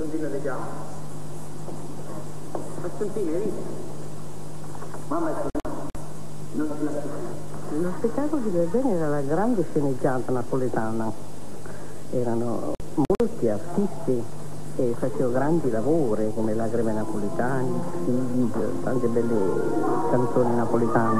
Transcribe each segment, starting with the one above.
Assuntina di già. Assuntina, vedi? Mamma non si lascia. Lo spettacolo di Verdene era la grande sceneggiata napoletana. Erano molti artisti che facevano grandi lavori come Lacrime napoletane, tante belle canzoni napoletane.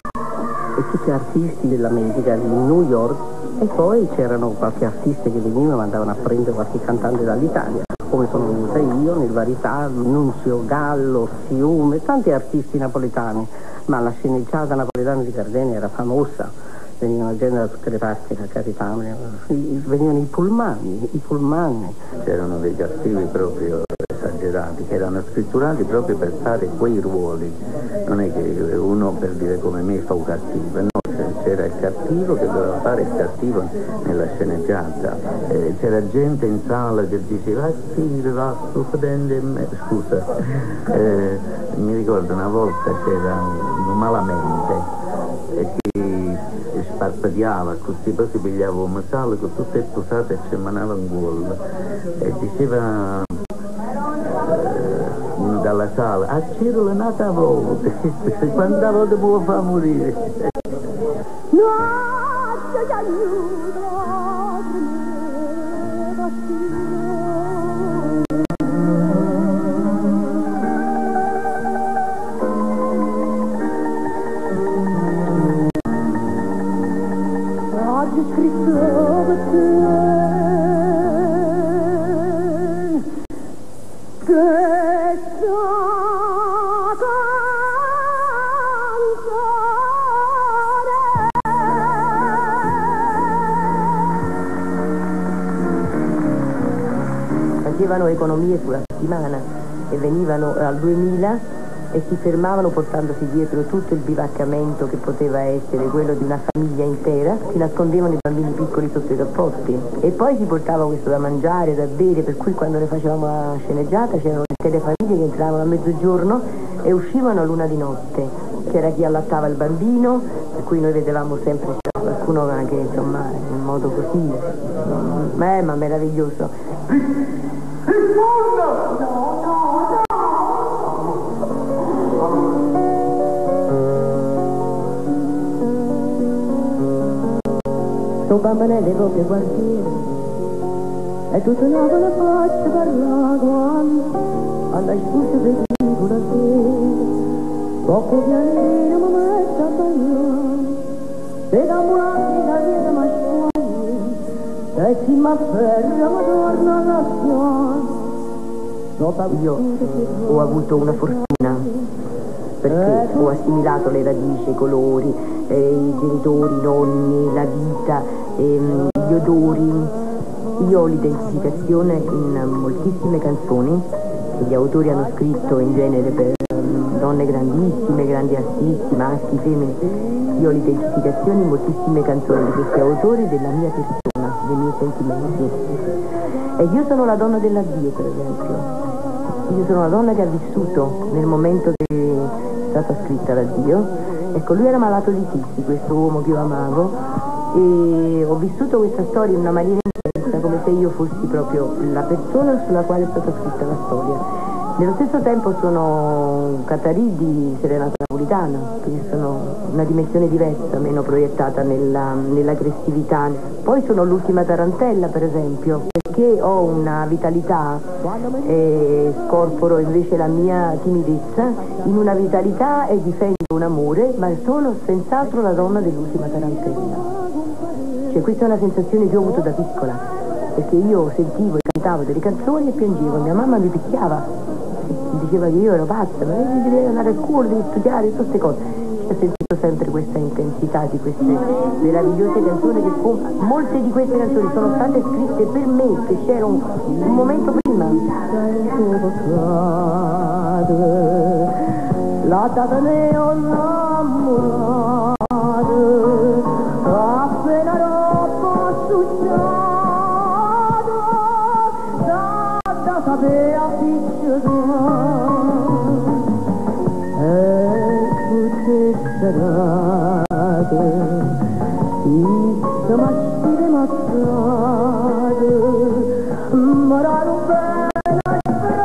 E tutti artisti dell'America, di New York, e poi c'erano qualche artista che venivano e andavano a prendere qualche cantante dall'Italia, come sono venuta io, nel Varietà, Nunzio Gallo, Fiume, tanti artisti napoletani, ma la sceneggiata napoletana di Gardenia era famosa, venivano gente da tutte le parti, la carità, venivano i pullman. C'erano dei cattivi proprio esagerati, che erano scritturati proprio per fare quei ruoli, non è che uno per dire come me fa un cattivo, no, c'era il cattivo che doveva fare il cattivo nella sceneggiata, c'era gente in sala che diceva scusa, mi ricordo una volta c'era un malamente che sparpagliava così, poi si pigliava un sale con tutte le posate e ci manava un gol e diceva dalla sala a Ciro è nata a volte quanta volta può far morire. No, ti aiuto. Facevano economie sulla settimana e venivano al 2000 e si fermavano portandosi dietro tutto il bivaccamento che poteva essere quello di una famiglia intera, si nascondevano i bambini piccoli sotto i cappotti e poi si portava questo da mangiare, da bere, per cui quando ne facevamo la sceneggiata c'erano intere famiglie che entravano a mezzogiorno e uscivano a luna di notte. C'era chi allattava il bambino, per cui noi vedevamo sempre qualcuno che insomma in modo così, ma meraviglioso. Sto bambino dei propri quartieri e tutto nuovo la faccia per la guanta alla scusa per la sera poco pianino mi mette a bagnare se da buoni da via ma scuola e si m'afferra ma torna alla scuola. Io ho avuto una fortuna perché ho assimilato le radici, i colori, i genitori, i nonni, la vita, gli odori. Io ho l'identificazione in moltissime canzoni che gli autori hanno scritto in genere per donne grandissime, grandi artisti, maschi, femmine. Io ho l'identificazione in moltissime canzoni di questi autori della mia persona, dei miei sentimenti. E io sono la donna dell'addio, per esempio. Io sono una donna che ha vissuto nel momento che è stata scritta l'addio. Ecco, lui era malato di tifi, questo uomo che io amavo, e ho vissuto questa storia in una maniera intensa, come se io fossi proprio la persona sulla quale è stata scritta la storia. Nello stesso tempo sono Catarì di Serenata Napolitana, quindi sono una dimensione diversa, meno proiettata nell'aggressività. Poi sono l'ultima tarantella, per esempio, perché ho una vitalità e scorporo invece la mia timidezza in una vitalità e difendo un amore, ma sono senz'altro la donna dell'ultima tarantella. Cioè questa è una sensazione che ho avuto da piccola, perché io sentivo e cantavo delle canzoni e piangevo, mia mamma mi picchiava. Mi diceva che io ero pazza, ma devi andare a scuola, devi studiare, tutte queste cose. Ho sentito sempre questa intensità di queste meravigliose canzoni, che molte di queste canzoni sono state scritte per me, che c'era un momento prima. La data ne ho innamorato, appena roba succiato, da sapere serate, se m'aspire mazzate, ma non bella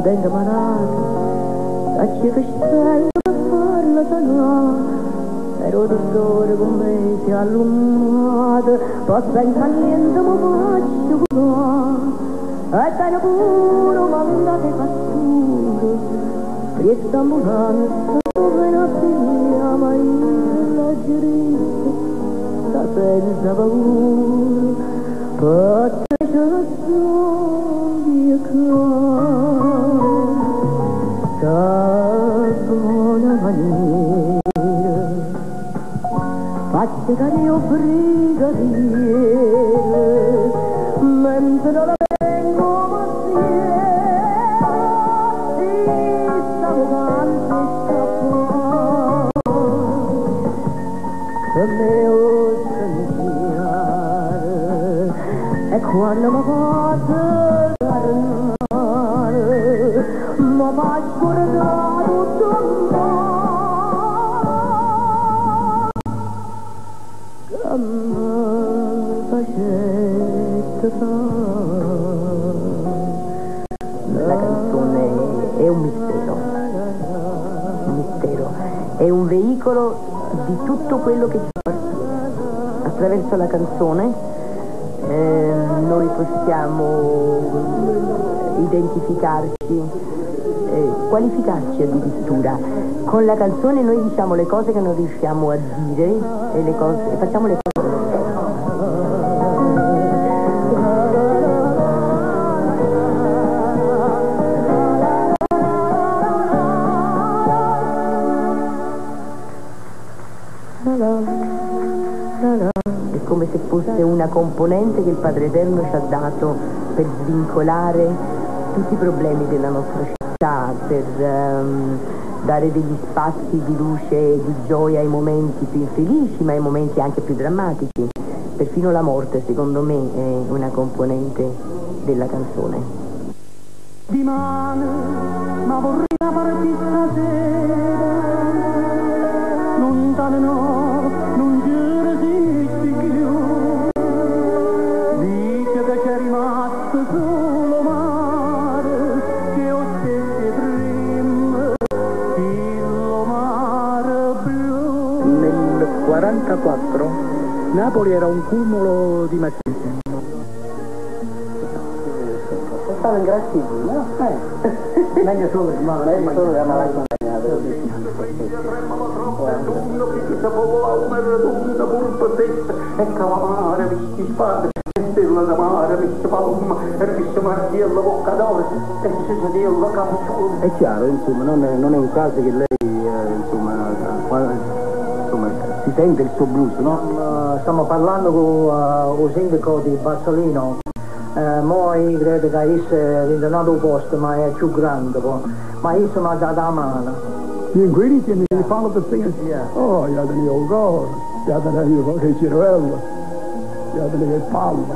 potente malato, da chi che stella per farla sanare. Ero dottore con me si è allungato, poi senza niente mi faccio curare. E te ne pure mandate fatture, questa ambulanza dove non finiva mai la geretta, senza paura, per te c'è la storia che buona maniera. Faccio che io brigadiere, mentre la vengo massiera, si stavo tanto scappare, che me ho sentire, e quando mi faccio tornare, mi faccio ricordare tutto il mondo. La canzone è un mistero, è un veicolo di tutto quello che ci appartiene. Attraverso la canzone noi possiamo identificarci, qualificarci addirittura. Con la canzone noi diciamo le cose che non riusciamo a dire e facciamo le cose. È come se fosse una componente che il Padre Eterno ci ha dato per svincolare tutti i problemi della nostra città, per dare degli spazi di luce e di gioia ai momenti più infelici, ma ai momenti anche più drammatici. Perfino la morte, secondo me, è una componente della canzone. Di mano, ma vorrei partire stasera, lontano no, non ci resisti più. Dice che c'è rimasto solo mare, che ho stesse prima, il mare blu. Nel 1944 Napoli era un cumulo di macchine. Stava ingrassito, no? Meglio solo che solo che ama la e calamare, visti spade, stella da mare, visti palma, e visti martiello, bocca d'oro, e si sedeva cappuccino. È chiaro, insomma, non è un caso che lei, si sente il suo blues, no? Stiamo parlando con il sindaco di Bassolino. Moi credo che è rindonato un posto, ma è più grande, ma io mi ha dato la mano. The ingredient in the follow the thing. Yeah. Oh, ja den är ogård, ja den är ju che ciruella, ja den är palma.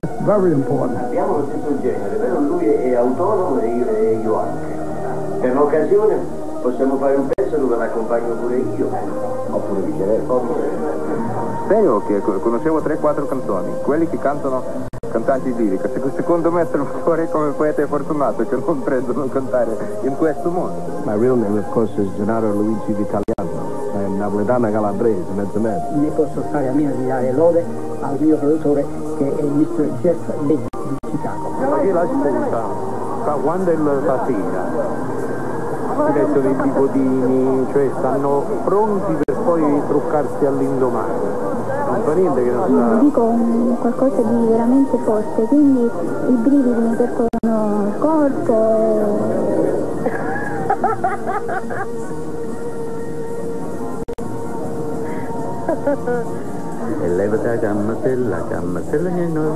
It's very important. Abbiamo lo stesso genere, però lui è autonomo e io anche. Per l'occasione possiamo fare un pezzo dove l'accompagno pure io, oppure viceversa. Spero che conoscevo 3-4 canzoni, quelli che cantano cantanti lirica, secondo me sono fuori come poeta fortunato che non prendono a cantare in questo modo. My real name of course is Gennaro Luigi Vitaliano. I am napoletano calabrese, mezzo. Ne posso stare a meno di dare lode al mio produttore che è il Mr. Jeff Legge di Chicago. Perché la sposa, quando è la sera, si mettono i bigotini, cioè stanno pronti per poi truccarsi all'indomani. Non fa niente che non sta... Dico qualcosa di veramente forte, quindi i brividi mi percorrono il corpo E levati la cammatella che no,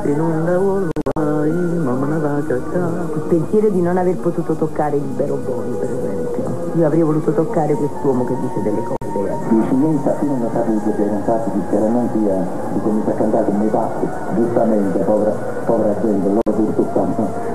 in un lavoro vai, mamma ne va a cacciare. Il pensiero di non aver potuto toccare Libero Boni, per esempio. Io avrei voluto toccare quest'uomo che dice delle cose. Scienza fino a saputo che non sa chiaramente di come si è cantato nei passi, giustamente, povera gente, loro pur toccano.